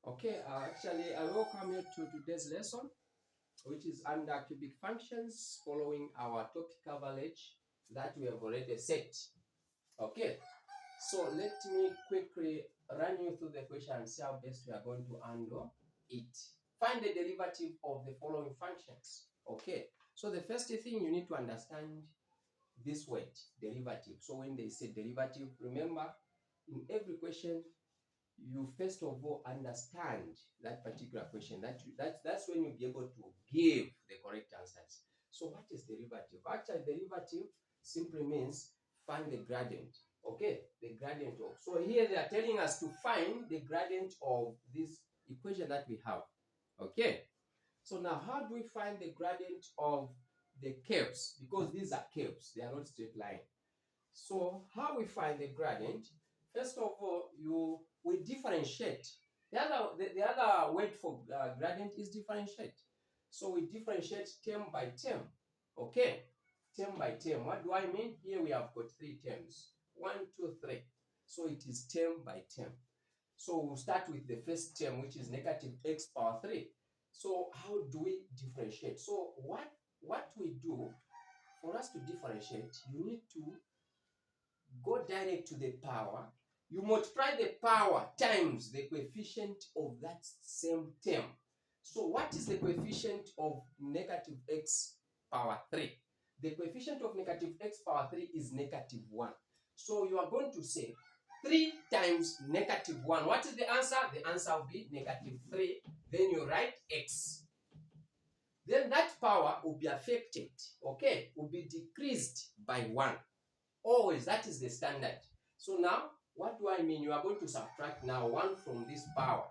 Okay, actually, I welcome you to today's lesson, which is under cubic functions, following our topic coverage that we have already set. Okay, so let me quickly run you through the question and see how best we are going to handle it. Find the derivative of the following functions. Okay, so the first thing you need to understand this word derivative. So when they say derivative, remember in every question you first of all understand that particular question. That's when you'll be able to give the correct answers. So what is derivative? Actually, derivative simply means find the gradient. Okay, the gradient of. So here they are telling us to find the gradient of this equation that we have. Okay, so now how do we find the gradient of the curves? Because these are curves, they are not straight line. So how we find the gradient? First of all, we differentiate. The other word for gradient is differentiate. So we differentiate term by term. Okay, term by term. What do I mean? Here we have got three terms. 1, 2, 3. So it is term by term. So we'll start with the first term, which is negative x power 3. So how do we differentiate? So what we do for us to differentiate, you need to go direct to the power. You multiply the power times the coefficient of that same term. So what is the coefficient of negative x power 3? The coefficient of negative x power 3 is negative 1. So you are going to say 3 times negative 1. What is the answer? The answer will be negative 3. Then you write x. Then that power will be affected, okay, will be decreased by 1. Always, that is the standard. So now, what do I mean? You are going to subtract now 1 from this power.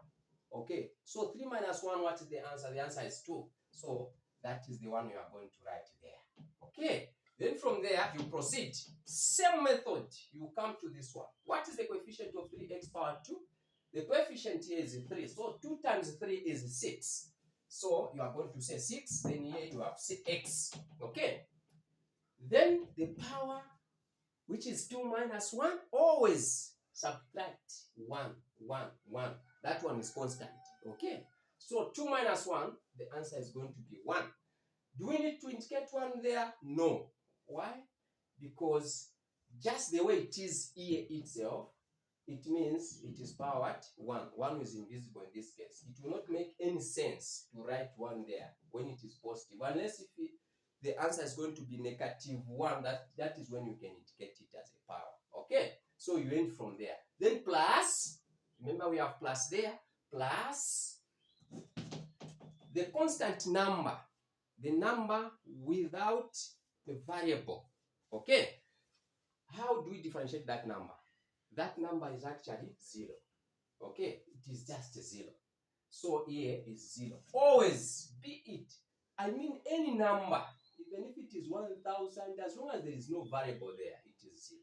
Okay, so 3 minus 1, what is the answer? The answer is 2. So that is the one you are going to write there. Okay, then from there, you proceed. Same method, you come to this one. What is the coefficient of 3x power 2? The coefficient here is 3. So 2 times 3 is 6. So you are going to say 6, then here you have x. Okay, then the power, which is 2 minus 1, always subtract 1, 1, 1. That one is constant. Okay, so 2 minus 1, the answer is going to be 1. Do we need to indicate 1 there? No. Why? Because just the way it is here itself, it means it is power what? 1. 1 is invisible in this case. It will not make any sense to write 1 there when it is positive, unless if the answer is going to be negative 1, that is when you can indicate it as a power. Okay, so you end from there. Then plus, remember we have plus there, plus the constant number, the number without the variable. Okay, how do we differentiate that number? That number is actually 0. Okay, it is just 0. So here is 0. Always be it. I mean any number, even if it is 1000, as long as there is no variable there, it is 0.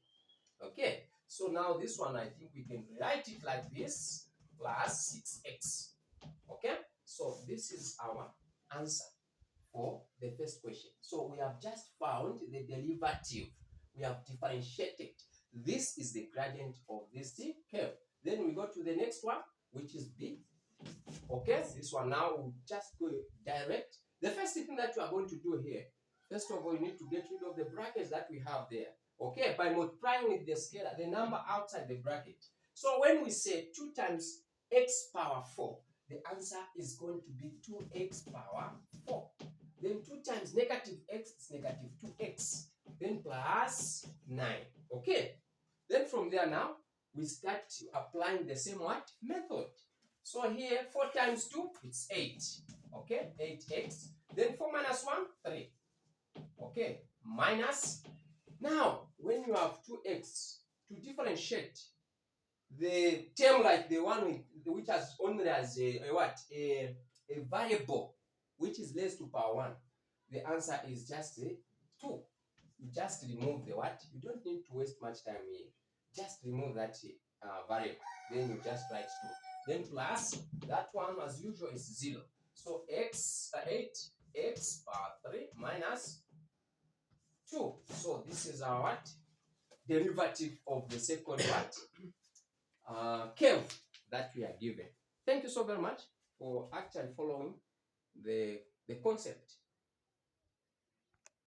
Okay, so now this one, I think we can write it like this, plus 6x. Okay, so this is our answer for the first question. So we have just found the derivative. We have differentiated. This is the gradient of this curve. Then we go to the next one, which is b. Okay, this one now will just go direct. The first thing that you are going to do here, first of all, you need to get rid of the brackets that we have there. Okay, by multiplying with the scalar, the number outside the bracket. So when we say 2 times x power 4, the answer is going to be 2x power 4. Then 2 times negative x is negative 2x. Then plus 9. Okay, then from there now, we start applying the same what? Method. So here, 4 times 2, it's 8. Okay, 8x. Then 4 minus 1, 3. Okay, minus. Now, when you have 2x, to differentiate the term like the one which has only as a what? A variable, which is less to power 1. The answer is just 2. You just remove the what? You don't need to waste much time here. Just remove that variable. Then you just write 2. Then plus, that one as usual is 0. So x 8x power 3 minus 2. So this is our what? Derivative of the second what? Curve that we are given. thank you so very much for actually following the concept